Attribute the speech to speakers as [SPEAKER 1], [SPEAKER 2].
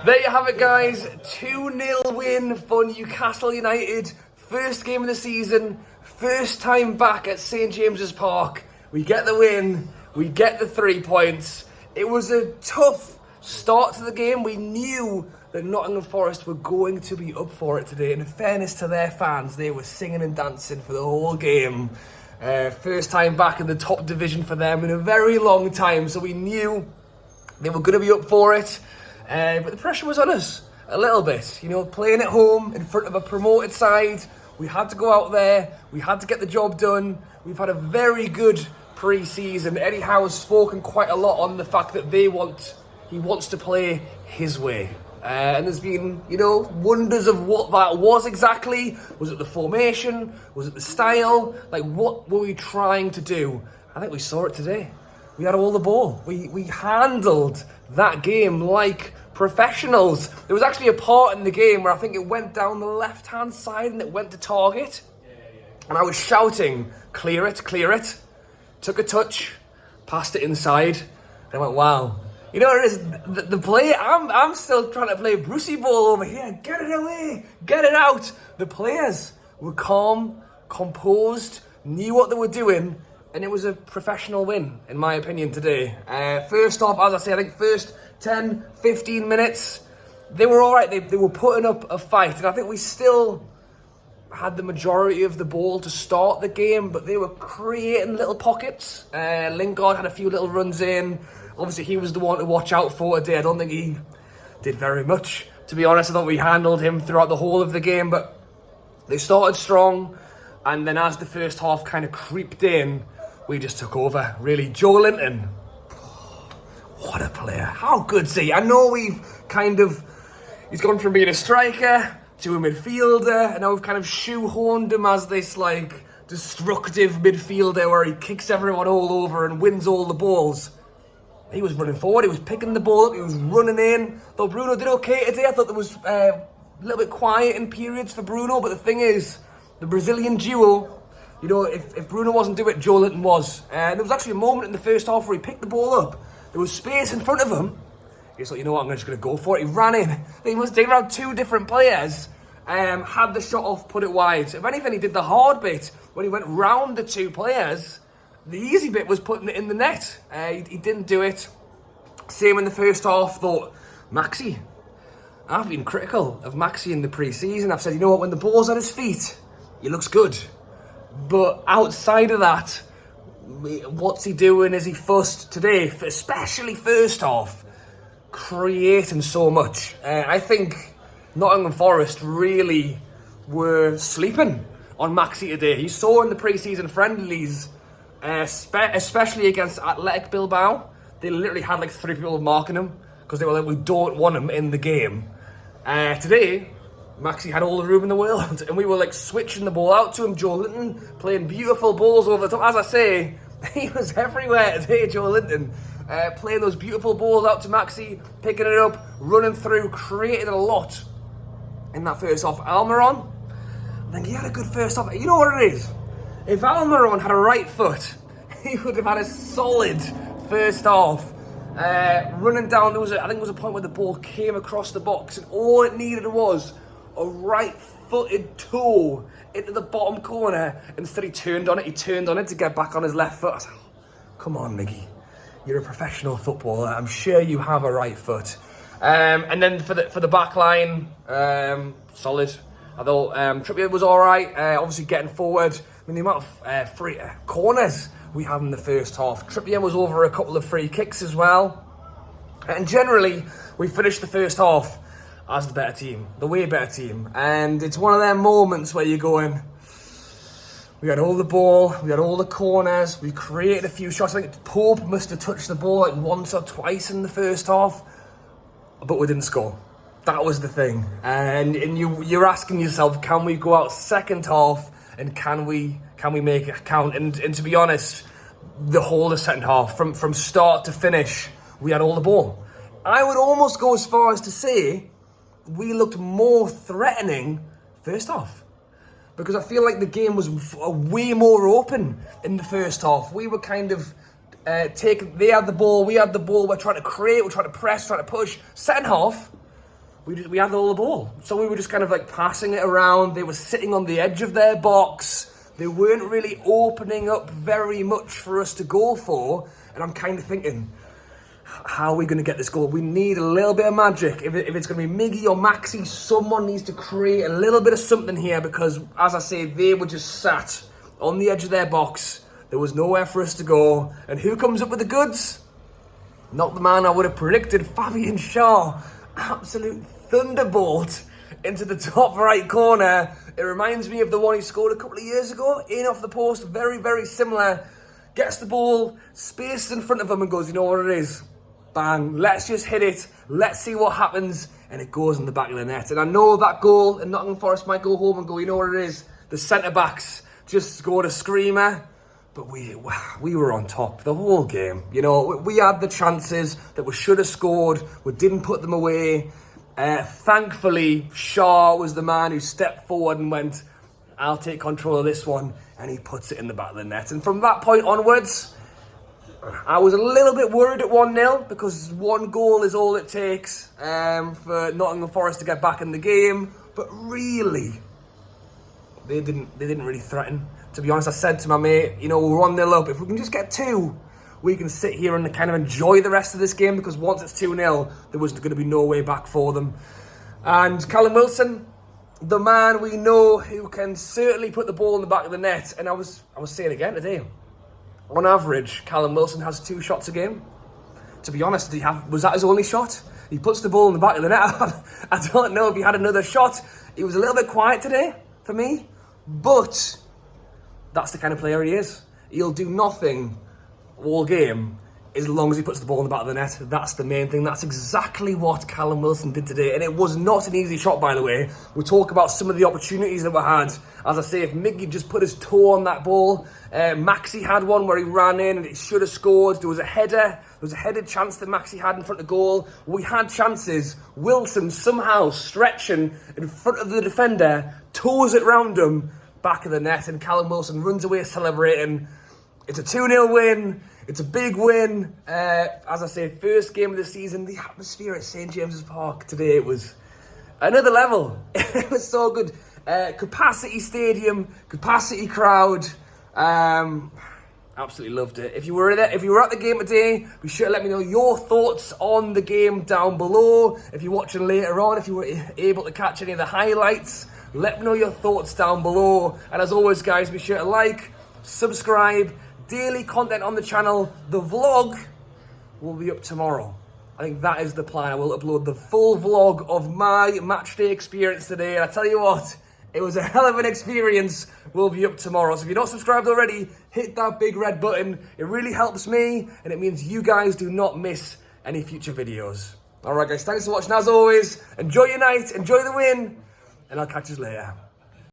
[SPEAKER 1] There you have it, guys. 2-0 win for Newcastle United. First game of the season. First time back at St James's Park. We get the win. We get the 3 points. It was a tough start to the game. We knew that Nottingham Forest were going to be up for it today. In fairness to their fans, they were singing and dancing for the whole game. First time back in the top division for them in a very long time. So we knew they were going to be up for it. But the pressure was on us a little bit. You know, playing at home in front of a promoted side. We had to go out there. We had to get the job done. We've had a very good pre-season. Eddie Howe's spoken quite a lot on the fact that he wants to play his way. And there's been, you know, wonders of what that was exactly. Was it the formation? Was it the style? Like, what were we trying to do? I think we saw it today. We had all the ball. We handled that game like professionals. There was actually a part in the game where I think it went down the left-hand side and it went to target. And I was shouting, clear it, clear it. Took a touch, passed it inside, and I went, wow. You know what it is? The play, I'm still trying to play Brucey ball over here. Get it away, get it out. The players were calm, composed, knew what they were doing, and it was a professional win, in my opinion, today. First off, as I say, I think first 10, 15 minutes, they were all right. They were putting up a fight, and I think we still had the majority of the ball to start the game, but they were creating little pockets. Lingard had a few little runs in. Obviously, he was the one to watch out for today. I don't think he did very much, to be honest. I thought we handled him throughout the whole of the game, but they started strong, and then as the first half kind of creeped in, we just took over, really. Joe Linton, what a player. How good's he? I know he's gone from being a striker to a midfielder, and now we've kind of shoehorned him as this, like, destructive midfielder where he kicks everyone all over and wins all the balls. He was running forward, he was picking the ball up, he was running in. Though Bruno did okay today. I thought there was a little bit quiet in periods for Bruno, but the thing is, the Brazilian duo, you know, if Bruno wasn't doing it, Joe Linton was. There was actually a moment in the first half where he picked the ball up. There was space in front of him. He thought, you know what, I'm just going to go for it. He ran in. He must take around two different players. Had the shot off, put it wide. If anything, he did the hard bit when he went round the two players. The easy bit was putting it in the net. He didn't do it. Same in the first half. Thought, Maxi. I've been critical of Maxi in the pre-season. I've said, you know what, when the ball's at his feet, he looks good. But outside of that, what's he doing? Is he fussed today? Especially first half, creating so much. I think Nottingham Forest really were sleeping on Maxi today. You saw in the pre-season friendlies, especially against Athletic Bilbao, they literally had like 3 people marking him because they were like, we don't want him in the game. Today, Maxi had all the room in the world, and we were like switching the ball out to him. Joe Linton playing beautiful balls over the top. As I say, he was everywhere today, Joe Linton. Playing those beautiful balls out to Maxi, picking it up, running through, creating a lot in that first half. Almiron, I think he had a good first half. You know what it is? If Almiron had a right foot, he would have had a solid first half. Running down, I think there was a point where the ball came across the box, and all it needed was a right-footed toe into the bottom corner. Instead, he turned on it to get back on his left foot. I was like, come on, Miggy. You're a professional footballer. I'm sure you have a right foot. And then for the back line, solid. I thought Trippier was all right. Obviously, getting forward. I mean, the amount of free corners we had in the first half. Trippier was over a couple of free kicks as well. And generally, we finished the first half as the better team, the way better team. And it's one of them moments where you're going, we had all the ball, we had all the corners, we created a few shots. I think Pope must have touched the ball like once or twice in the first half, but we didn't score. That was the thing. And you're asking yourself, can we go out second half and can we make it count? And to be honest, the whole of the second half, from start to finish, we had all the ball. I would almost go as far as to say we looked more threatening first half, because I feel like the game was way more open in the first half. We were kind of they had the ball, we had the ball, we're trying to create, we're trying to press, trying to push. Second half, we had all the ball. So we were just kind of like passing it around. They were sitting on the edge of their box. They weren't really opening up very much for us to go for. And I'm kind of thinking, how are we going to get this goal? We need a little bit of magic. If it's going to be Miggy or Maxi, someone needs to create a little bit of something here, because, as I say, they were just sat on the edge of their box. There was nowhere for us to go. And who comes up with the goods? Not the man I would have predicted, Fabian Schar. Absolute thunderbolt into the top right corner. It reminds me of the one he scored a couple of years ago, in off the post, very, very similar. Gets the ball, spaced in front of him and goes, you know what it is? Bang, let's just hit it, let's see what happens, and it goes in the back of the net. And I know that goal in Nottingham Forest might go home and go, you know what it is? The centre-backs just scored a screamer, but we were on top the whole game. You know, we had the chances that we should have scored, we didn't put them away. Thankfully, Schar was the man who stepped forward and went, I'll take control of this one, and he puts it in the back of the net. And from that point onwards, I was a little bit worried at 1-0, because one goal is all it takes for Nottingham Forest to get back in the game. But really, they didn't really threaten. To be honest, I said to my mate, you know, we're 1-0 up. If we can just get 2, we can sit here and kind of enjoy the rest of this game, because once it's 2-0, there was going to be no way back for them. And Callum Wilson, the man we know who can certainly put the ball in the back of the net. And I was saying again today, on average, Callum Wilson has 2 shots a game. To be honest, was that his only shot? He puts the ball in the back of the net. I don't know if he had another shot. He was a little bit quiet today for me, but that's the kind of player he is. He'll do nothing all game as long as he puts the ball in the back of the net. That's the main thing. That's exactly what Callum Wilson did today. And it was not an easy shot, by the way. We'll talk about some of the opportunities that were had. As I say, if Miggy just put his toe on that ball, Maxi had one where he ran in and it should have scored. There was a header. There was a headed chance that Maxi had in front of goal. We had chances. Wilson somehow stretching in front of the defender, toes it round him, back of the net, and Callum Wilson runs away celebrating. It's a 2-0 win. It's a big win. As I say, first game of the season. The atmosphere at St James's Park today, it was another level. It was so good. Capacity stadium, capacity crowd. Absolutely loved it. If you were there, if you were at the game today, be sure to let me know your thoughts on the game down below. If you're watching later on, if you were able to catch any of the highlights, let me know your thoughts down below. And as always, guys, be sure to like, subscribe. Daily content on the channel. The vlog will be up tomorrow. I think that is the plan. I will upload the full vlog of my matchday experience today. And I tell you what, it was a hell of an experience. Will be up tomorrow. So if you're not subscribed already, hit that big red button. It really helps me, and it means you guys do not miss any future videos. Alright guys, thanks for watching as always. Enjoy your night, enjoy the win, and I'll catch you later.